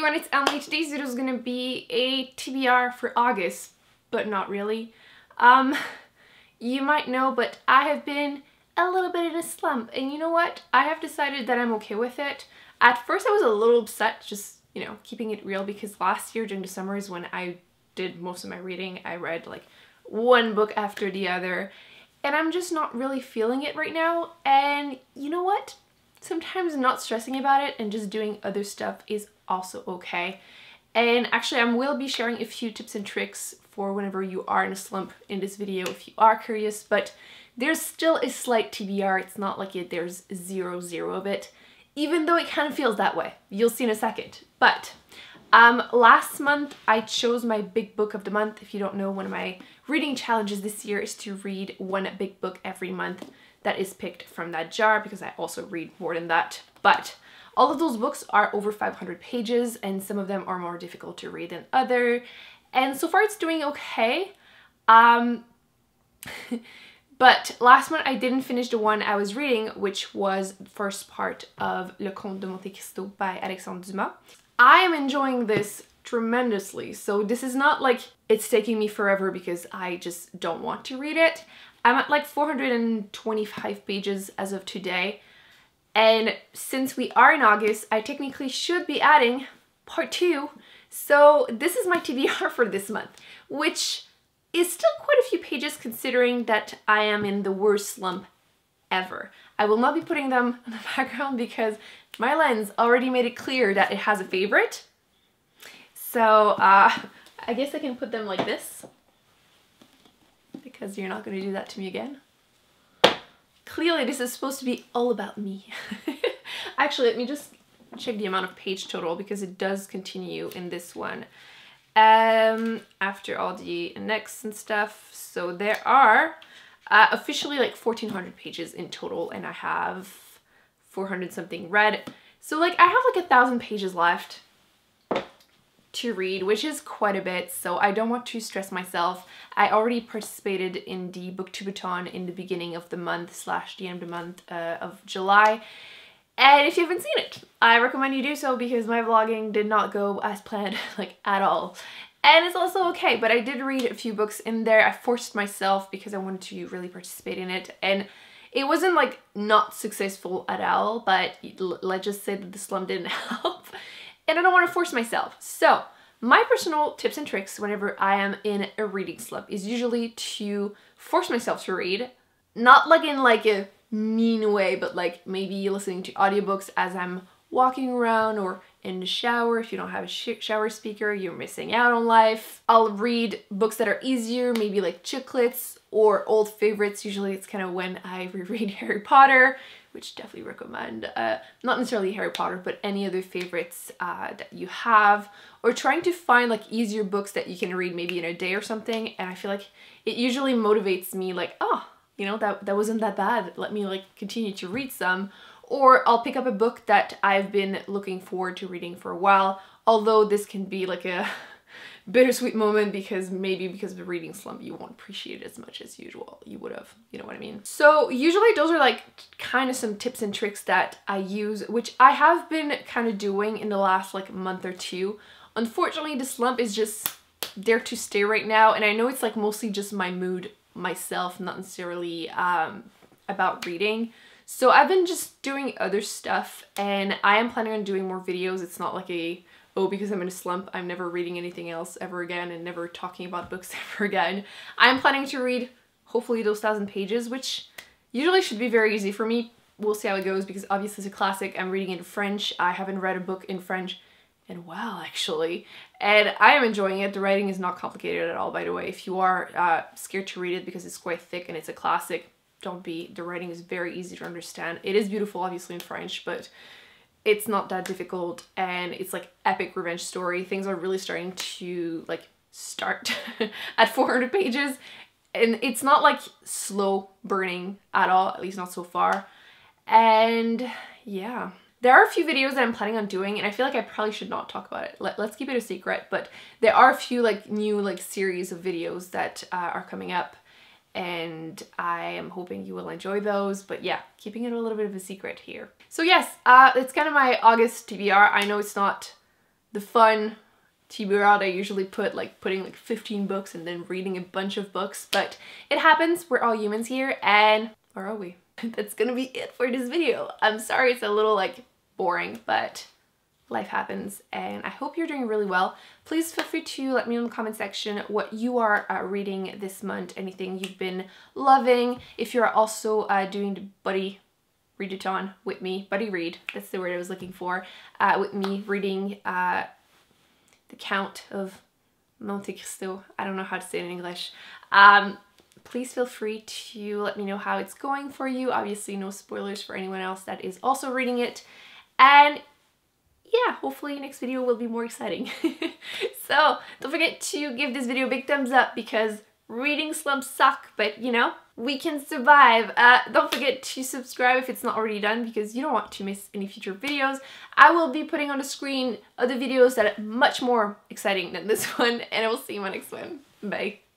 everyone, it's Emily. Today's video is gonna be a TBR for August, but not really. You might know, but I have been a little bit in a slump, and you know what? I have decided that I'm okay with it. At first I was a little upset, just, you know, keeping it real, because last year during the summers when I did most of my reading, I read like one book after the other, and I'm just not really feeling it right now. And you know what? Sometimes not stressing about it and just doing other stuff is also okay. And actually I will be sharing a few tips and tricks for whenever you are in a slump in this video if you are curious, but there's still a slight TBR. It's not like there's zero of it, even though it kind of feels that way. You'll see in a second. But last month I chose my big book of the month. If you don't know, one of my reading challenges this year is to read one big book every month that is picked from that jar, because I also read more than that. But all of those books are over 500 pages, and some of them are more difficult to read than other. And so far it's doing okay. But last month I didn't finish the one I was reading, which was the first part of Le Comte de Monte Cristo by Alexandre Dumas. I am enjoying this tremendously, so this is not like it's taking me forever because I just don't want to read it. I'm at like 425 pages as of today, and since we are in August, I technically should be adding part 2, so this is my TBR for this month, which is still quite a few pages considering that I am in the worst slump ever. I will not be putting them in the background because my lens already made it clear that it has a favorite. So I guess I can put them like this, because you're not going to do that to me again. Clearly this is supposed to be all about me. Actually, let me just check the amount of page total, because it does continue in this one after all the annexes and stuff. So there are officially like 1400 pages in total, and I have 400 something read. So like I have like 1,000 pages left to read, which is quite a bit, so I don't want to stress myself. I already participated in the booktubeathon in the beginning of the month / the end of the month of July, and if you haven't seen it, I recommend you do so, because my vlogging did not go as planned, like at all. And it's also okay, but I did read a few books in there. I forced myself because I wanted to really participate in it, and it wasn't like not successful at all, but let's just say that the slump didn't help. And I don't want to force myself. So my personal tips and tricks whenever I am in a reading slump is usually to force myself to read. Not like in like a mean way, but like maybe listening to audiobooks as I'm walking around or in the shower. If you don't have a shower speaker, you're missing out on life. I'll read books that are easier, maybe like chiclets or old favorites. Usually it's kind of when I reread Harry Potter, which definitely recommend. Not necessarily Harry Potter, but any other favorites that you have, or trying to find like easier books that you can read maybe in a day or something. And I feel like it usually motivates me, like, oh, you know, that wasn't that bad. Let me like continue to read some. Or I'll pick up a book that I've been looking forward to reading for a while, although this can be like a bittersweet moment, because maybe because of the reading slump you won't appreciate it as much as usual you would have, you know what I mean? So usually those are like kind of some tips and tricks that I use, which I have been kind of doing in the last like month or two. Unfortunately, the slump is just there to stay right now, and I know it's like mostly just my mood myself, not necessarily about reading. So I've been just doing other stuff, and I am planning on doing more videos. It's not like a, oh, because I'm in a slump, I'm never reading anything else ever again and never talking about books ever again. I'm planning to read hopefully those 1,000 pages, which usually should be very easy for me. We'll see how it goes, because obviously it's a classic. I'm reading in French. I haven't read a book in French in a while, actually, and I am enjoying it. The writing is not complicated at all, by the way. If you are scared to read it because it's quite thick and it's a classic, don't be. The writing is very easy to understand. It is beautiful, obviously, in French, but it's not that difficult, and it's like epic revenge story. Things are really starting to like start at 400 pages, and it's not like slow burning at all, at least not so far. And yeah, there are a few videos that I'm planning on doing, and I feel like I probably should not talk about it. Let's keep it a secret, but there are a few like new like series of videos that are coming up, and I am hoping you will enjoy those. But yeah, keeping it a little bit of a secret here. So yes, it's kind of my August TBR. I know it's not the fun TBR I usually put, like putting like 15 books and then reading a bunch of books, but it happens. We're all humans here, and or are we? That's gonna be it for this video. I'm sorry it's a little like boring, but life happens, and I hope you're doing really well. Please feel free to let me know in the comment section what you are reading this month, anything you've been loving. If you're also doing the buddy readathon with me, buddy read, that's the word I was looking for, with me reading The Count of Monte Cristo. I don't know how to say it in English. Please feel free to let me know how it's going for you. Obviously no spoilers for anyone else that is also reading it. And yeah, hopefully next video will be more exciting. So don't forget to give this video a big thumbs up because reading slumps suck, but you know, we can survive. Don't forget to subscribe if it's not already done because you don't want to miss any future videos. I will be putting on the screen other videos that are much more exciting than this one, and I will see you in my next one. Bye.